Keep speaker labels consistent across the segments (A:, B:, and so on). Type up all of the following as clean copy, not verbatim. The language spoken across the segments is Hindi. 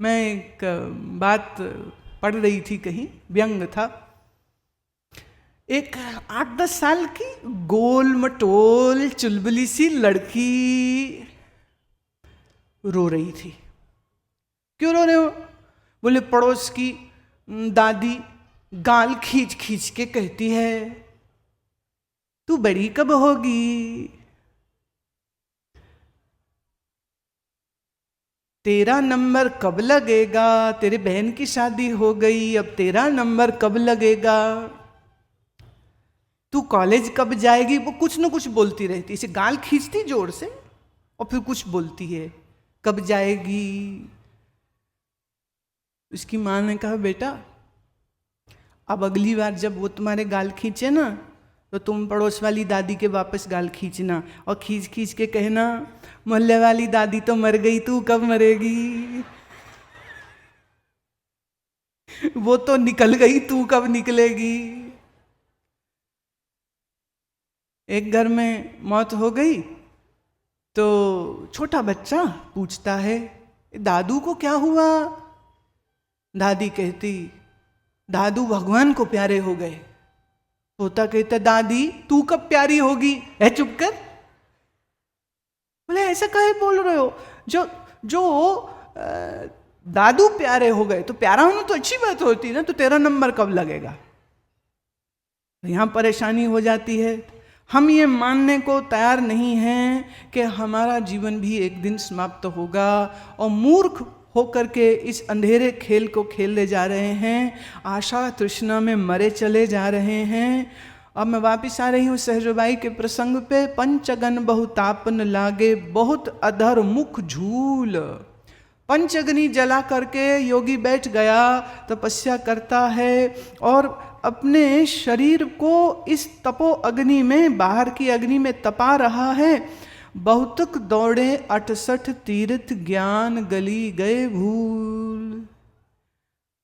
A: मैं एक बात पढ़ रही थी, कहीं व्यंग था। एक 8-10 साल की गोल मटोल चुलबुली सी लड़की रो रही थी। क्यों रो रहे हो? बोले पड़ोस की दादी गाल खींच खींच के कहती है, तू बड़ी कब होगी, तेरा नंबर कब लगेगा, तेरे बहन की शादी हो गई, अब तेरा नंबर कब लगेगा, तू कॉलेज कब जाएगी। वो कुछ न कुछ बोलती रहती, इसे गाल खींचती जोर से और फिर कुछ बोलती है, कब जाएगी। उसकी माँ ने कहा, बेटा अब अगली बार जब वो तुम्हारे गाल खींचे ना, तो तुम पड़ोस वाली दादी के वापस गाल खींचना और खींच खींच के कहना, मोहल्ले वाली दादी तो मर गई, तू कब मरेगी, वो तो निकल गई, तू कब निकलेगी। एक घर में मौत हो गई तो छोटा बच्चा पूछता है, दादू को क्या हुआ। दादी कहती, दादू भगवान को प्यारे हो गए। पोता कहता, दादी तू कब प्यारी होगी, है चुप कर। बोले ऐसा काहे बोल रहे हो, जो जो दादू प्यारे हो गए तो प्यारा होना तो अच्छी बात होती है ना, तो तेरा नंबर कब लगेगा। यहां परेशानी हो जाती है। हम ये मानने को तैयार नहीं हैं कि हमारा जीवन भी एक दिन समाप्त होगा, और मूर्ख होकर के इस अंधेरे खेल को खेलने जा रहे हैं, आशा तृष्णा में मरे चले जा रहे हैं। अब मैं वापिस आ रही हूँ सहजबाई के प्रसंग पे। पंचगन बहुतापन लागे, बहुत अधर मुख झूल। पंचअग्नि जला करके योगी बैठ गया, तपस्या करता है और अपने शरीर को इस तपो अग्नि में, बाहर की अग्नि में तपा रहा है। बहुतक दौड़े 68 तीर्थ, ज्ञान गली गए भूल।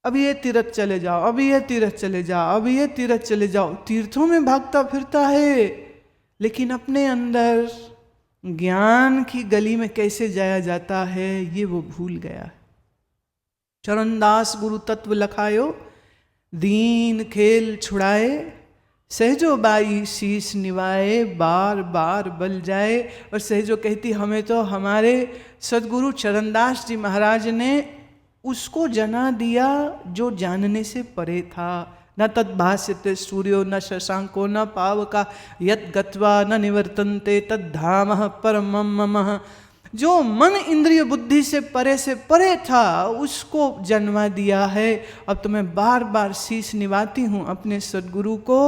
A: अब ये तीर्थ चले जाओ, अब ये तीर्थ चले जाओ, अब ये तीर्थ चले जाओ। तीर्थों में भागता फिरता है, लेकिन अपने अंदर ज्ञान की गली में कैसे जाया जाता है ये वो भूल गया। चरणदास गुरु तत्व लखायो, दीन खेल छुड़ाए, सहजो बाई शीश निवाए, बार बार बल जाए। और सहजो कहती, हमें तो हमारे सदगुरु चरणदास जी महाराज ने उसको जना दिया जो जानने से परे था। न तद्भास्यते सूर्यो न शशांको न पावका, यत् गत्वा न निवर्तन्ते तद्धामः परमं मम। जो मन इंद्रिय बुद्धि से परे था उसको जन्मा दिया है। अब तो मैं बार बार शीश निभाती हूँ अपने सदगुरु को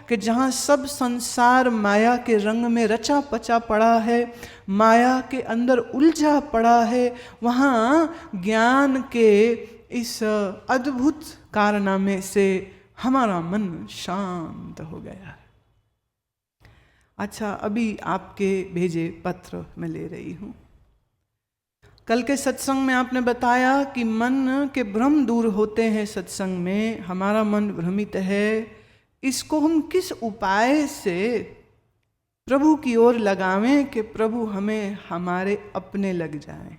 A: कि जहाँ सब संसार माया के रंग में रचा पचा पड़ा है, माया के अंदर उलझा पड़ा है, वहाँ ज्ञान के इस अद्भुत कारनामे से हमारा मन शांत हो गया। अच्छा, अभी आपके भेजे पत्र मैं ले रही हूँ। कल के सत्संग में आपने बताया कि मन के भ्रम दूर होते हैं सत्संग में, हमारा मन भ्रमित है, इसको हम किस उपाय से प्रभु की ओर लगावें कि प्रभु हमें हमारे अपने लग जाएं।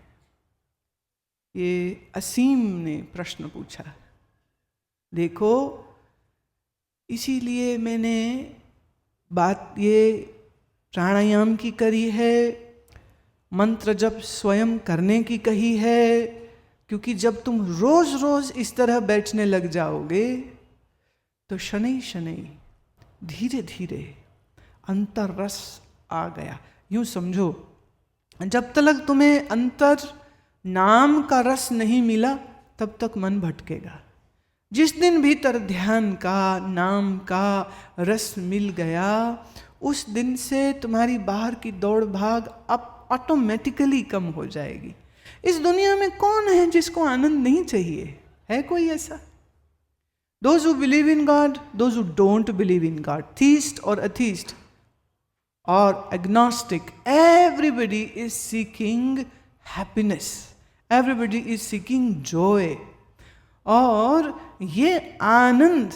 A: ये असीम ने प्रश्न पूछा। देखो, इसीलिए मैंने बात ये प्राणायाम की करी है, मंत्र जप स्वयं करने की कही है, क्योंकि जब तुम रोज रोज इस तरह बैठने लग जाओगे तो शनै शनै धीरे धीरे अंतर रस आ गया। यूं समझो, जब तक तुम्हें अंतर नाम का रस नहीं मिला तब तक मन भटकेगा। जिस दिन भीतर ध्यान का, नाम का रस मिल गया, उस दिन से तुम्हारी बाहर की दौड़ भाग अब ऑटोमेटिकली कम हो जाएगी। इस दुनिया में कौन है जिसको आनंद नहीं चाहिए? है कोई ऐसा? Those who believe in God, those who don't believe in God, theist or atheist or agnostic, everybody is seeking happiness, everybody is seeking joy। और ये आनंद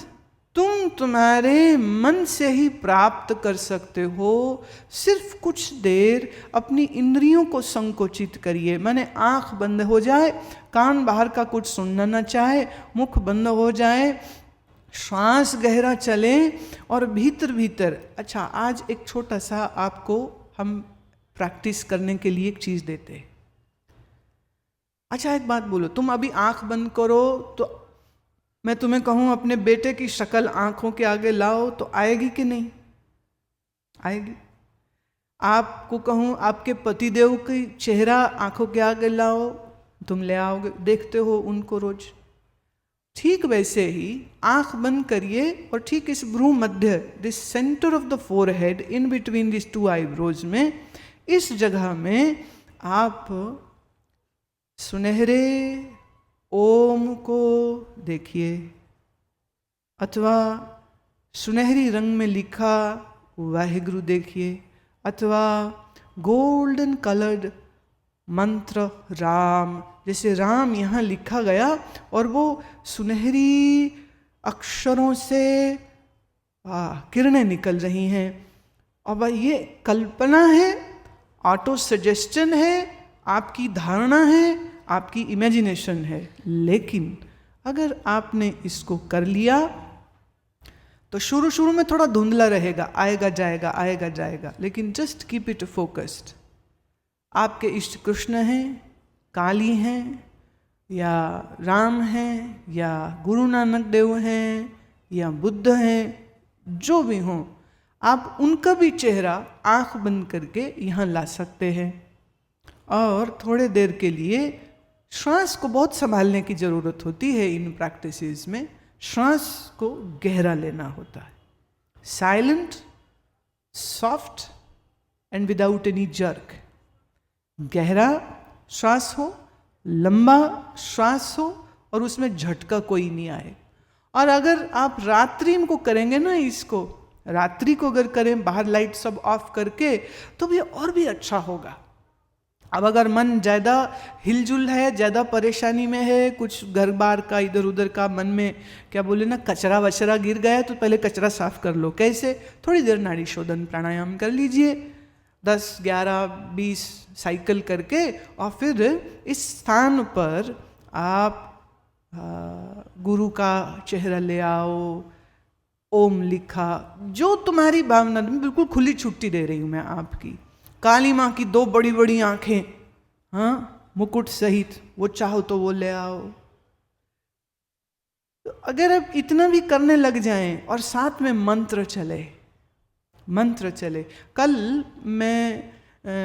A: तुम तुम्हारे मन से ही प्राप्त कर सकते हो। सिर्फ कुछ देर अपनी इंद्रियों को संकोचित करिए, माने आंख बंद हो जाए, कान बाहर का कुछ सुनना ना चाहे, मुख बंद हो जाए, श्वास गहरा चले और भीतर भीतर। अच्छा, आज एक छोटा सा आपको हम प्रैक्टिस करने के लिए एक चीज देते हैं। अच्छा एक बात बोलो, तुम अभी आंख बंद करो तो मैं तुम्हें कहूं अपने बेटे की शक्ल आंखों के आगे लाओ, तो आएगी कि नहीं आएगी? आपको कहूं आपके पतिदेव की चेहरा आंखों के आगे लाओ, तुम ले आओगे, देखते हो उनको रोज। ठीक वैसे ही आंख बंद करिए और ठीक इस भ्रू मध्य, this centre of the forehead, in between this two eyebrows में, इस जगह में आप सुनहरे ओम को देखिए, अथवा सुनहरी रंग में लिखा वाहिगुरु देखिए, अथवा गोल्डन कलर्ड मंत्र राम, जैसे राम यहाँ लिखा गया और वो सुनहरी अक्षरों से किरणें निकल रही हैं। अब ये कल्पना है, ऑटो सजेस्शन है, आपकी धारणा है, आपकी इमेजिनेशन है। लेकिन अगर आपने इसको कर लिया तो शुरू शुरू में थोड़ा धुंधला रहेगा, आएगा जाएगा आएगा जाएगा, लेकिन जस्ट कीप इट फोकस्ड। आपके इष्ट कृष्ण हैं, काली हैं, या राम हैं, या गुरु नानक देव हैं, या बुद्ध हैं, जो भी हों, आप उनका भी चेहरा आंख बंद करके यहाँ ला सकते हैं। और थोड़े देर के लिए श्वास को बहुत संभालने की ज़रूरत होती है। इन प्रैक्टिसेस में श्वास को गहरा लेना होता है, silent, soft and without any jerk. गहरा श्वास हो, लंबा श्वास हो और उसमें झटका कोई नहीं आए। और अगर आप रात्रि को करेंगे ना, इसको रात्रि को अगर करें बाहर लाइट सब ऑफ करके, तो भी और भी अच्छा होगा। अब अगर मन ज़्यादा हिलजुल है, ज़्यादा परेशानी में है, कुछ घर बार का इधर उधर का मन में क्या बोले ना, कचरा वचरा गिर गया, तो पहले कचरा साफ कर लो। कैसे? थोड़ी देर नाड़ी शोधन प्राणायाम कर लीजिए, 10, 11, 20 साइकिल करके, और फिर इस स्थान पर आप गुरु का चेहरा ले आओ, ओम लिखा, जो तुम्हारी भावना, बिल्कुल खुली छुट्टी दे रही हूँ मैं आपकी। काली माँ की 2 बड़ी बड़ी आंखें, हाँ, मुकुट सहित, वो चाहो तो वो ले आओ। तो अगर आप इतना भी करने लग जाएं और साथ में मंत्र चले। कल मैं,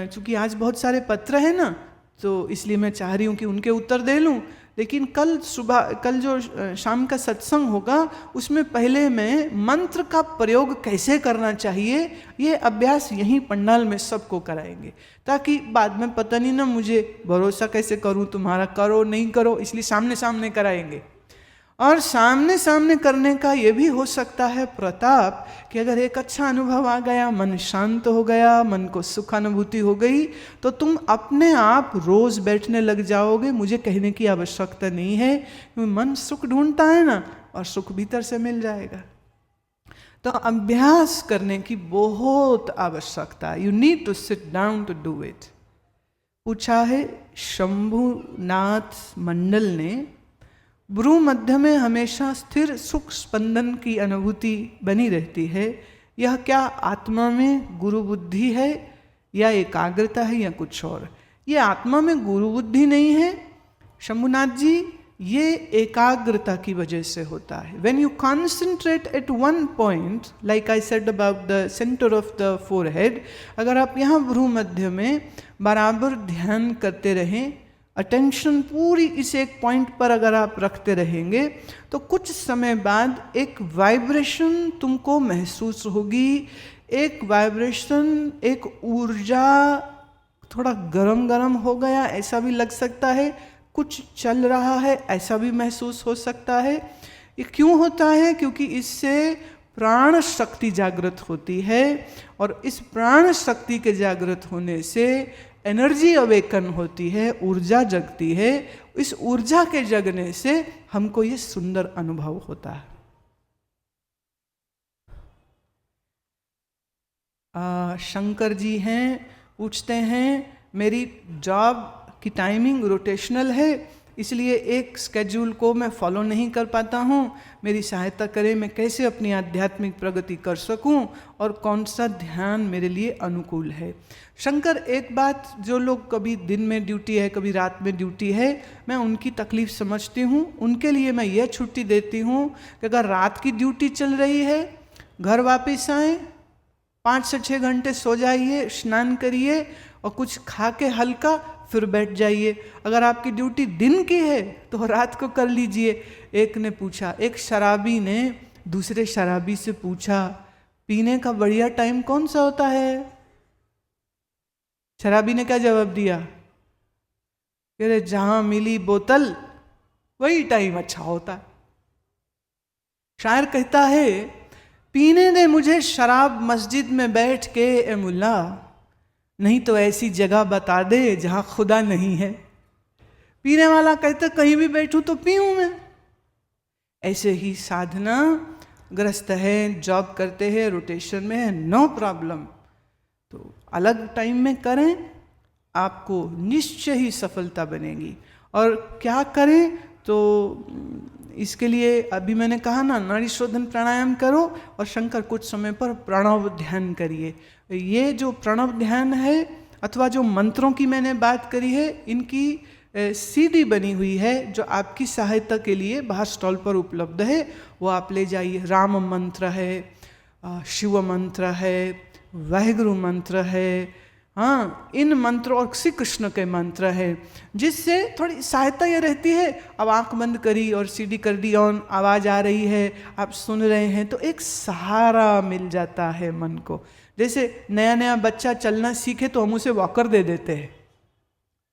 A: चूंकि आज बहुत सारे पत्र हैं ना, तो इसलिए मैं चाह रही हूँ कि उनके उत्तर दे लूँ। लेकिन कल जो शाम का सत्संग होगा, उसमें पहले मैं मंत्र का प्रयोग कैसे करना चाहिए, ये अभ्यास यहीं पंडाल में सबको कराएंगे, ताकि बाद में पता नहीं ना मुझे भरोसा कैसे करूं तुम्हारा, करो नहीं करो, इसलिए सामने सामने कराएंगे। और सामने सामने करने का ये भी हो सकता है प्रताप, कि अगर एक अच्छा अनुभव आ गया, मन शांत हो गया, मन को सुखानुभूति हो गई, तो तुम अपने आप रोज बैठने लग जाओगे। मुझे कहने की आवश्यकता नहीं है, क्योंकि मन सुख ढूंढता है ना, और सुख भीतर से मिल जाएगा। तो अभ्यास करने की बहुत आवश्यकता है। You need to sit down to do it. पूछा है शंभुनाथ मंडल ने, भ्रू मध्य में हमेशा स्थिर सुख स्पंदन की अनुभूति बनी रहती है, यह क्या आत्मा में गुरु बुद्धि है या एकाग्रता है या कुछ और? ये आत्मा में गुरु बुद्धि नहीं है शंभुनाथ जी, ये एकाग्रता की वजह से होता है। When you concentrate at one point, like I said about the center of the forehead, अगर आप यहाँ भ्रू मध्य में बराबर ध्यान करते रहें, अटेंशन पूरी इस एक पॉइंट पर अगर आप रखते रहेंगे, तो कुछ समय बाद एक वाइब्रेशन तुमको महसूस होगी। एक वाइब्रेशन, एक ऊर्जा, थोड़ा गरम गरम हो गया ऐसा भी लग सकता है, कुछ चल रहा है ऐसा भी महसूस हो सकता है। ये क्यों होता है? क्योंकि इससे प्राण शक्ति जागृत होती है, और इस प्राण शक्ति के जागृत होने से एनर्जी अवेकन होती है, ऊर्जा जगती है। इस ऊर्जा के जगने से हमको ये सुंदर अनुभव होता है। शंकर जी हैं, पूछते हैं मेरी जॉब की टाइमिंग रोटेशनल है, इसलिए एक स्केड्यूल को मैं फॉलो नहीं कर पाता हूँ, मेरी सहायता करें, मैं कैसे अपनी आध्यात्मिक प्रगति कर सकूँ और कौन सा ध्यान मेरे लिए अनुकूल है। शंकर, एक बात, जो लोग कभी दिन में ड्यूटी है कभी रात में ड्यूटी है, मैं उनकी तकलीफ़ समझती हूँ। उनके लिए मैं यह छुट्टी देती हूँ कि अगर रात की ड्यूटी चल रही है, घर वापस आएँ, 5 से 6 घंटे सो जाइए, स्नान करिए और कुछ खा के हल्का फिर बैठ जाइए। अगर आपकी ड्यूटी दिन की है तो रात को कर लीजिए। एक ने पूछा, एक शराबी ने दूसरे शराबी से पूछा, पीने का बढ़िया टाइम कौन सा होता है? शराबी ने क्या जवाब दिया? कह रहे जहां मिली बोतल वही टाइम अच्छा होता है। शायर कहता है, पीने दे मुझे शराब मस्जिद में बैठ के ए मुल्ला, नहीं तो ऐसी जगह बता दे जहां खुदा नहीं है। पीने वाला कहता कहीं भी बैठूं तो पीऊं मैं। ऐसे ही साधना, ग्रस्त है, जॉब करते हैं, रोटेशन में है, नो प्रॉब्लम, तो अलग टाइम में करें, आपको निश्चय ही सफलता बनेगी। और क्या करें? तो इसके लिए अभी मैंने कहा ना, नाड़ी शोधन प्राणायाम करो और शंकर कुछ समय पर प्रणव ध्यान करिए। ये जो प्रणव ध्यान है अथवा जो मंत्रों की मैंने बात करी है, इनकी सीडी बनी हुई है जो आपकी सहायता के लिए बाहर स्टॉल पर उपलब्ध है, वो आप ले जाइए। राम मंत्र है, शिव मंत्र है, वाहेगुरु मंत्र है, हाँ, इन मंत्रों और श्री कृष्ण के मंत्र है, जिससे थोड़ी सहायता ये रहती है। अब आंख बंद करी और सीडी कर दी ऑन, आवाज़ आ रही है, आप सुन रहे हैं, तो एक सहारा मिल जाता है मन को। जैसे नया नया बच्चा चलना सीखे तो हम उसे वॉकर दे देते हैं,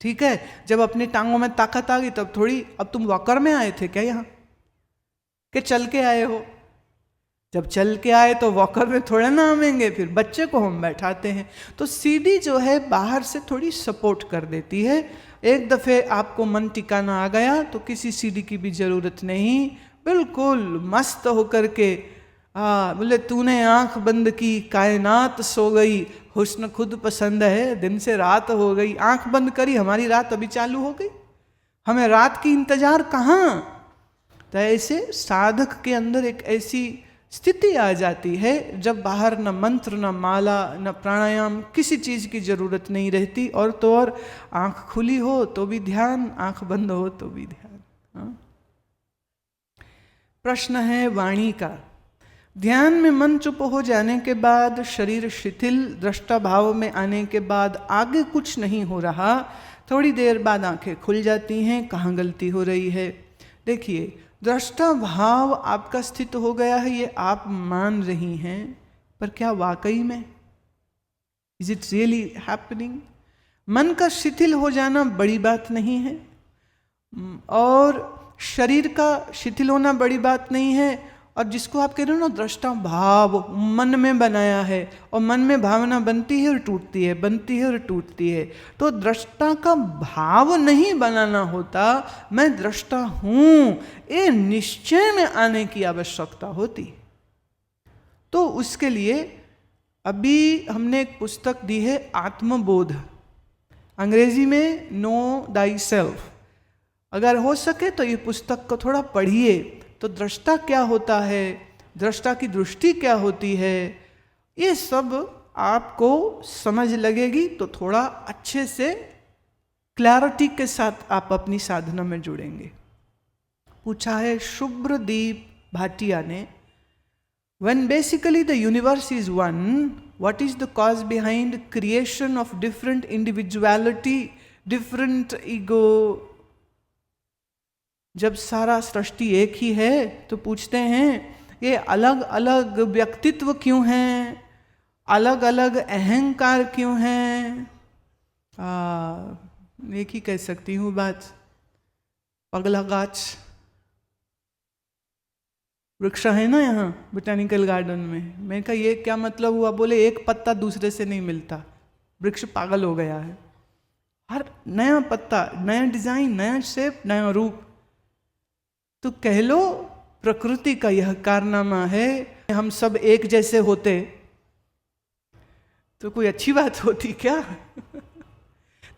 A: ठीक है? जब अपनी टांगों में ताकत आ गई तब थोड़ी, अब तुम वॉकर में आए थे क्या यहाँ कि चल के आए हो? जब चल के आए तो वॉकर में थोड़े ना आवेंगे, फिर बच्चे को हम बैठाते हैं। तो सीडी जो है बाहर से थोड़ी सपोर्ट कर देती है। एक दफ़े आपको मन टिकाना आ गया तो किसी सीडी की भी ज़रूरत नहीं, बिल्कुल मस्त होकर के बोले तूने आंख बंद की कायनात सो गई, हुस्न खुद पसंद है दिन से रात हो गई। आंख बंद करी, हमारी रात अभी चालू हो गई, हमें रात की इंतजार कहाँ? तो ऐसे साधक के अंदर एक ऐसी स्थिति आ जाती है जब बाहर न मंत्र, न माला, न प्राणायाम, किसी चीज़ की ज़रूरत नहीं रहती। और तो और आँख खुली हो तो भी ध्यान, आँख बंद हो तो भी ध्यान। हाँ? प्रश्न है वाणी का, ध्यान में मन चुप हो जाने के बाद, शरीर शिथिल, दृष्टा भाव में आने के बाद आगे कुछ नहीं हो रहा, थोड़ी देर बाद आंखें खुल जाती हैं, कहाँ गलती हो रही है? देखिए, दृष्टा भाव आपका स्थित हो गया है, ये आप मान रही हैं, पर क्या वाकई में? Is it really happening? मन का शिथिल हो जाना बड़ी बात नहीं है, और शरीर का शिथिल होना बड़ी बात नहीं है। और जिसको आप कह रहे हो ना दृष्टा भाव, मन में बनाया है, और मन में भावना बनती है और टूटती है, बनती है और टूटती है। तो दृष्टा का भाव नहीं बनाना होता, मैं दृष्टा हूँ, ये निश्चय में आने की आवश्यकता होती। तो उसके लिए अभी हमने एक पुस्तक दी है, आत्मबोध, अंग्रेजी में नो दाई सेल्फ। अगर हो सके तो ये पुस्तक को थोड़ा पढ़िए, तो दृष्टा क्या होता है, दृष्टा की दृष्टि क्या होती है, ये सब आपको समझ लगेगी। तो थोड़ा अच्छे से क्लैरिटी के साथ आप अपनी साधना में जुड़ेंगे। पूछा है शुभ्रदीप भाटिया ने, when basically the universe is one, what is the cause behind creation of different individuality, different ego? जब सारा सृष्टि एक ही है तो पूछते हैं ये अलग अलग व्यक्तित्व क्यों हैं, अलग अलग अहंकार क्यों हैं? एक ही कह सकती हूँ बात, पगला गाछ वृक्ष है ना यहाँ बोटेनिकल गार्डन में, मैं कहा ये क्या मतलब हुआ? बोले एक पत्ता दूसरे से नहीं मिलता, वृक्ष पागल हो गया है, हर नया पत्ता, नया डिजाइन, नया शेप, नया रूप। तो कह लो प्रकृति का यह कारनामा है। हम सब एक जैसे होते तो कोई अच्छी बात होती क्या?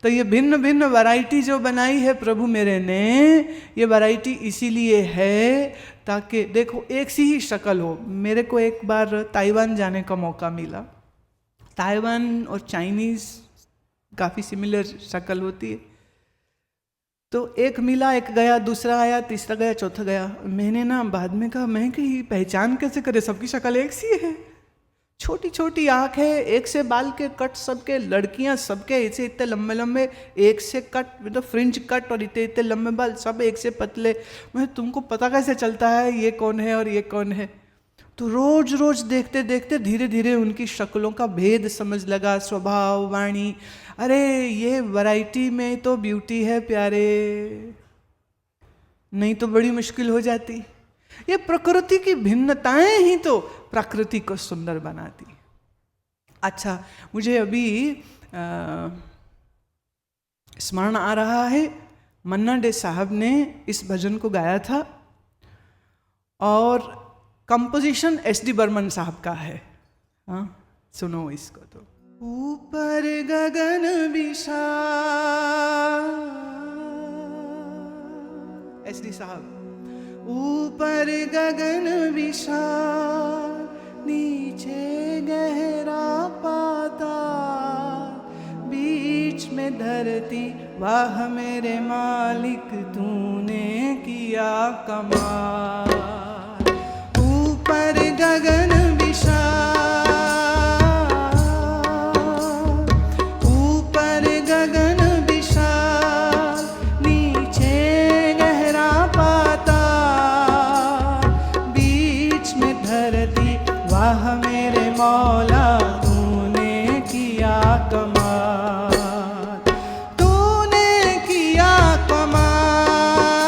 A: तो ये भिन्न भिन्न वैरायटी जो बनाई है प्रभु मेरे ने, ये वैरायटी इसीलिए है ताकि देखो एक सी ही शक्ल हो। मेरे को एक बार ताइवान जाने का मौका मिला। ताइवान और चाइनीज़ काफ़ी सिमिलर शक्ल होती है। तो एक मिला, एक गया, दूसरा आया, तीसरा गया, चौथा गया। मैंने ना बाद में कहा, मैं कहीं पहचान कैसे करे, सबकी शक्ल एक सी है। छोटी छोटी आँख है, एक से बाल के कट सबके, लड़कियां सबके ऐसे इतने लंबे लंबे, एक से कट मतलब फ्रिंज कट, और इतने इतने लंबे बाल, सब एक से पतले। मैं तुमको पता कैसे चलता है ये कौन है और ये कौन है? तो रोज रोज देखते देखते धीरे धीरे उनकी शक्लों का भेद समझ लगा, स्वभाव, वाणी। अरे ये वैरायटी में तो ब्यूटी है प्यारे, नहीं तो बड़ी मुश्किल हो जाती। ये प्रकृति की भिन्नताएं ही तो प्रकृति को सुंदर बनाती। अच्छा, मुझे अभी स्मरण आ रहा है, मन्ना डे साहब ने इस भजन को गाया था और कंपोजिशन एस.डी. बर्मन साहब का है। हाँ, सुनो इसको तो। ऊपर गगन विशाल, एस.डी. साहब। ऊपर गगन विशाल, नीचे गहरा पाताल, बीच में धरती, वाह मेरे मालिक तूने किया कमाल। ऊपर गगन विशाल, ऊपर गगन विशाल, नीचे गहरा पाताल, बीच में धरती, वाह मेरे मौला तूने किया कमाल। तूने किया कमाल,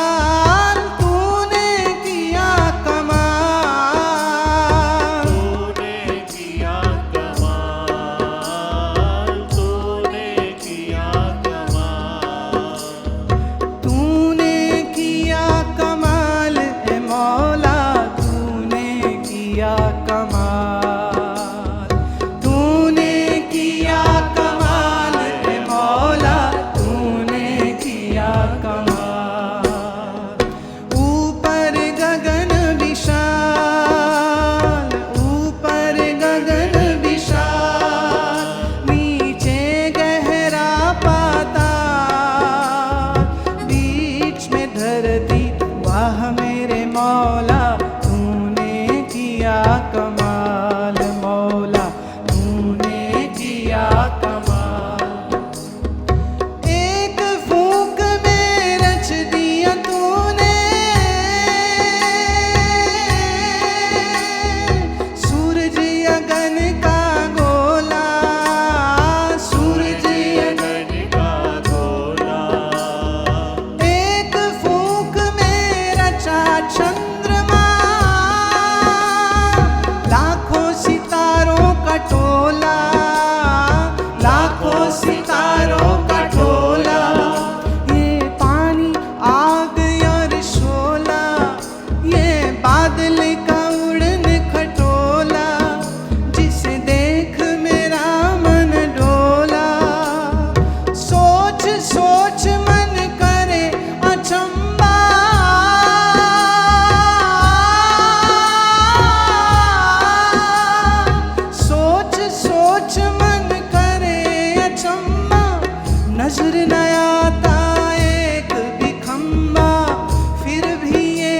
A: तूने किया कमाल,
B: तूने किया कमाल, तूने किया कमाल,
A: तूने किया कमाल है मौला, तूने किया कमाल, तूने किया कमाल है मौला, तूने किया कमाल। ऊपर गगन विशाल, ऊपर गगन विशाल, नीचे गहरा पाताल, बीच में धरती, वाह मेरे मौला तूने किया कमाल, मौला तूने किया कमाल। एक फूंक में रच दिया तूने, सूरज अगन का गोला, सूरज
B: गगन का गोला,
A: एक फूंक में रचा चंद्रमा, लाखों सितारों का टोला, लाखों सितारों का टोला। ये पानी, आग और शोला, ये बादल का उड़न खटोला, जिसे देख मेरा मन डोला। सोच सोच मन करे अचंबा, सोच सोच मन करे अचंबा, नजर न आता एक भी खंबा, फिर भी ये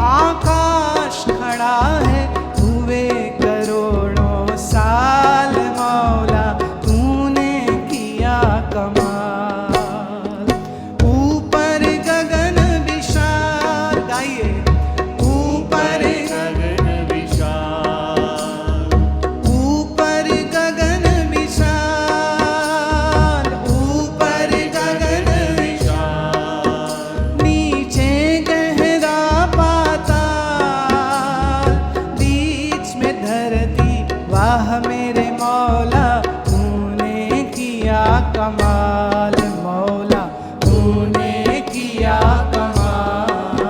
A: आकाश खड़ा है, हुए करोड़ों साल मौला तूने किया कमाल। ऊपर गगन विशाल, गाइए। ऊपर
B: गगन विशाल,
A: ऊपर गगन विशाल, ऊपर गगन
B: विशाल,
A: नीचे गहरा पाताल, बीच में धरती, वाह मेरे मौला तूने किया कमाल, मौला तूने किया कमाल।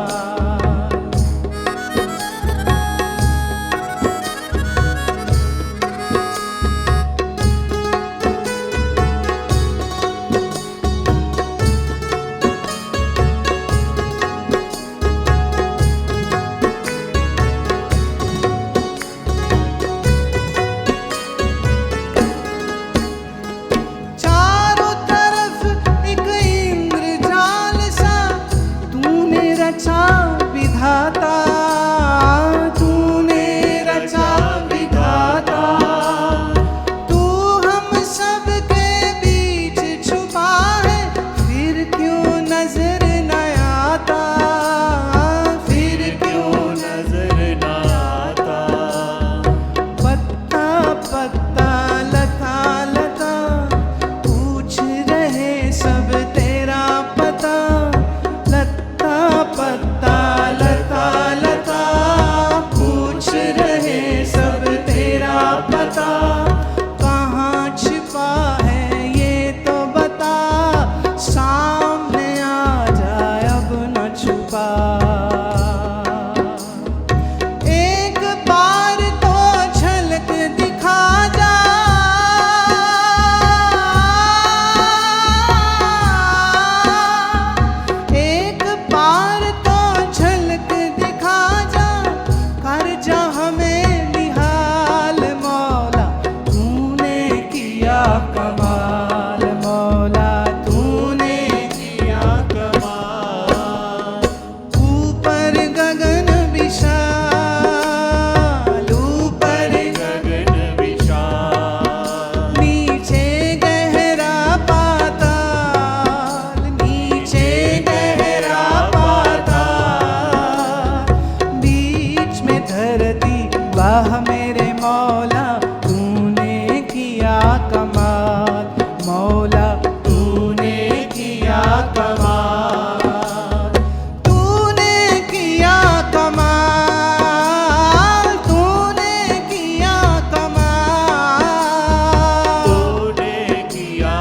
A: कहाँ छिपा है ये तो बता, सामने आ जाए अब न छुपा। एक बार तो झलक दिखा जा, एक बार तो झलक दिखा जा, कर जा हमें निहाल मौला, तूने किया कमाल मौला, तूने
B: किया कमाल।
A: ऊपर गगन विशाल, ऊपर
B: गगन विशाल,
A: नीचे गहरा पाताल, नीचे गहरा पाताल, बीच में धरती वाह मेरे मौला, तूने किया कमाल मौला, तूने किया कमाल, तूने किया कमाल, तूने किया कमाल,
B: तूने किया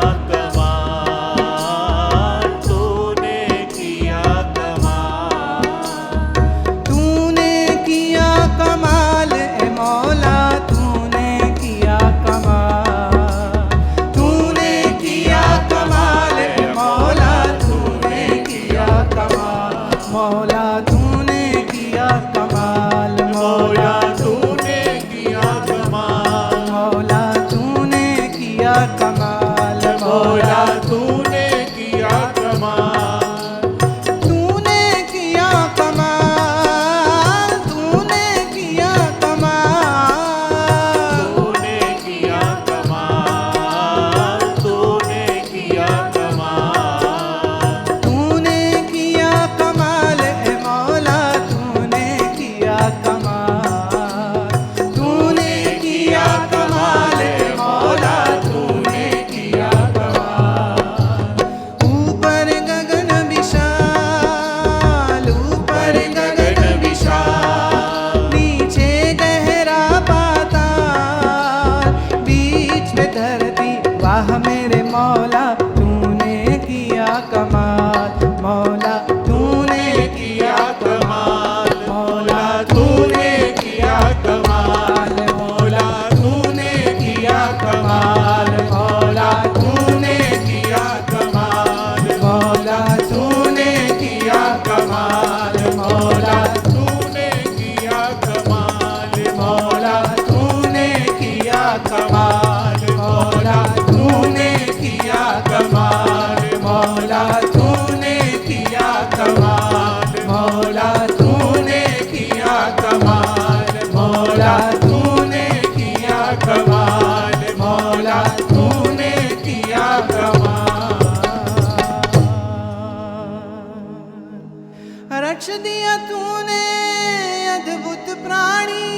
B: कमाल, तूने किया कमाल।
A: तूने किया कमाल ए मौला, तूने किया कमाल, तूने किया कमाल ए मौला, तूने किया कमाल मौला, तूने किया कमाल मौला,
B: मौला तूने किया कमाल,
A: मौला तूने किया कमाल
B: मौला
A: मौला,
B: तूने किया कमाल।
A: तूने किया कमाल, तूने किया कमाल,
B: तूने किया कमाल, तूने किया कमाल।
A: तूने किया कमाल ए मौला, तूने किया कमाल, तूने किया कमाल ए मौला, तूने किया कमाल। ऊपर गगन विशाल, ऊपर गगन विशाल, नीचे गहरा पाताल, बीच में धरती वाह मेरे मौला, तूने किया कमाल मौला, तूने किया कमाल मौला, तूने किया कमाल मौला, तूने किया कमाल मौला, तूने किया कमाल मौला, तूने किया कमाल मौला,
B: तूने किया कमाल,
A: मौला तूने किया कमाल मौला, तूने किया कमाल मौला, तूने किया कमाल मौला, तूने किया कमाल मौला, तूने किया कमाल मौला, तूने किया कमाल। रच दिया तूने अद्भुत प्राणी,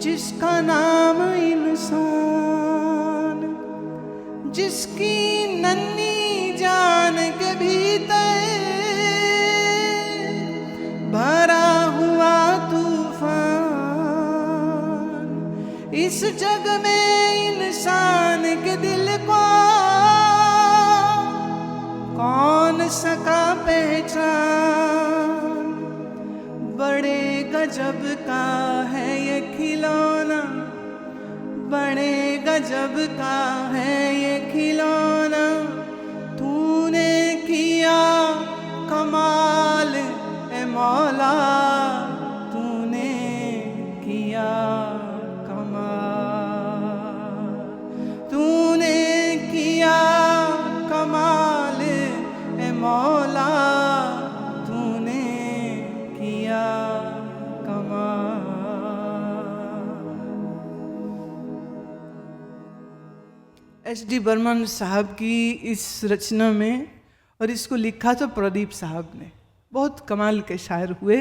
A: जिसका नाम इंसान, जिसकी नन्ही जान के भीतर भरा हुआ तूफान, इस जग में इंसान के दिल को कौन सका पहचान, बड़े गजब का है ये खिलौना, बड़े गजब का है ये खिलौना, तूने किया कमाल ए मौला, तूने किया कमाल, तूने किया कमाल ए मौला, तूने किया कमाल। एस.डी. बर्मन साहब की इस रचना में, और इसको लिखा तो प्रदीप साहब ने, बहुत कमाल के शायर हुए।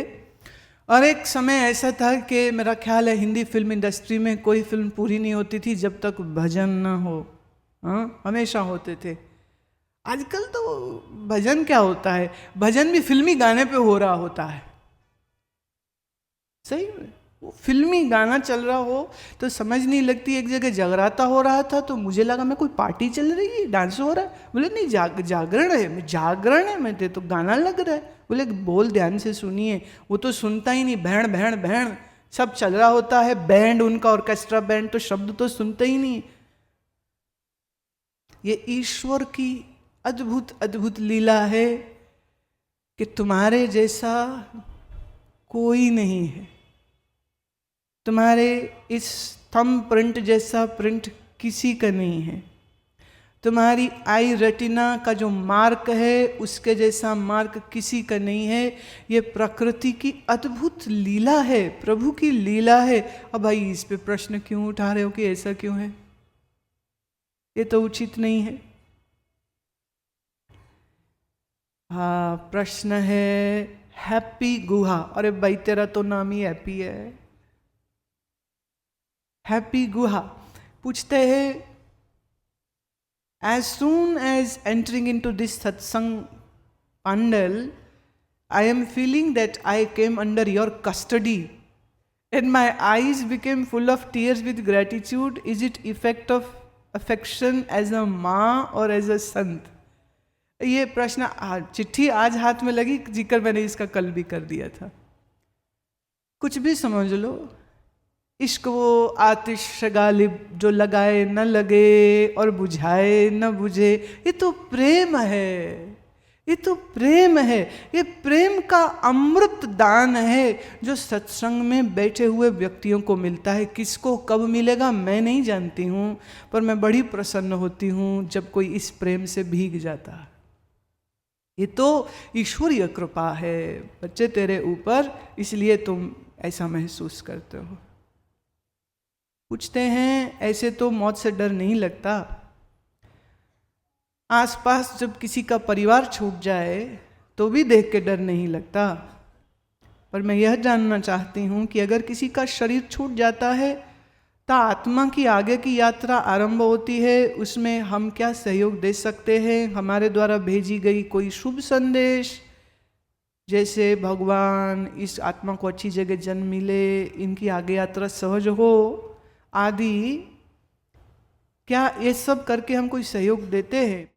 A: और एक समय ऐसा था कि मेरा ख्याल है हिंदी फिल्म इंडस्ट्री में कोई फिल्म पूरी नहीं होती थी जब तक भजन ना हो। हाँ, हमेशा होते थे। आजकल तो भजन क्या होता है, भजन भी फिल्मी गाने पे हो रहा होता है। सही में फिल्मी गाना चल रहा हो तो समझ नहीं लगती। एक जगह जगराता हो रहा था तो मुझे लगा मैं कोई पार्टी चल रही है, डांस हो रहा है। बोले नहीं, जागरण है। मैं जागरण है, मैं तो गाना लग रहा है। बोले बोल ध्यान से सुनिए। वो तो सुनता ही नहीं, भैण भैण भैण सब चल रहा होता है, बैंड उनका, ऑर्केस्ट्रा बैंड, तो शब्द तो सुनते ही नहीं। ये ईश्वर की अद्भुत अद्भुत लीला है कि तुम्हारे जैसा कोई नहीं है। तुम्हारे इस थंब प्रिंट जैसा प्रिंट किसी का नहीं है। तुम्हारी आई रेटिना का जो मार्क है उसके जैसा मार्क किसी का नहीं है। ये प्रकृति की अद्भुत लीला है, प्रभु की लीला है। अब भाई इस पे प्रश्न क्यों उठा रहे हो कि ऐसा क्यों है? ये तो उचित नहीं है। हाँ, प्रश्न है हैप्पी गुहा। अरे भाई तेरा तो नाम ही हैप्पी है। हैप्पी गुहा पूछते हैं, as soon as entering into this satsang pandal, I am feeling that I came under your custody and my eyes became full of tears with gratitude. Is it effect of affection as a माँ or as a संत? ये प्रश्न चिट्ठी आज हाथ में लगी, जिक्र मैंने इसका कल भी कर दिया था। कुछ भी समझ लो, इश्क वो आतिश गालिब जो लगाए न लगे और बुझाए न बुझे, ये तो प्रेम है, ये तो प्रेम है। ये प्रेम का अमृत दान है जो सत्संग में बैठे हुए व्यक्तियों को मिलता है। किसको कब मिलेगा मैं नहीं जानती हूँ, पर मैं बड़ी प्रसन्न होती हूँ जब कोई इस प्रेम से भीग जाता है। ये तो ईश्वरीय कृपा है बच्चे तेरे ऊपर, इसलिए तुम ऐसा महसूस करते हो। पूछते हैं ऐसे तो मौत से डर नहीं लगता। आसपास जब किसी का परिवार छूट जाए तो भी देख के डर नहीं लगता। पर मैं यह जानना चाहती हूँ कि अगर किसी का शरीर छूट जाता है तो आत्मा की आगे की यात्रा आरंभ होती है, उसमें हम क्या सहयोग दे सकते हैं? हमारे द्वारा भेजी गई कोई शुभ संदेश, जैसे भगवान इस आत्मा को अच्छी जगह जन्म मिले, इनकी आगे यात्रा सहज हो आदि, क्या ये सब करके हम कोई सहयोग देते हैं?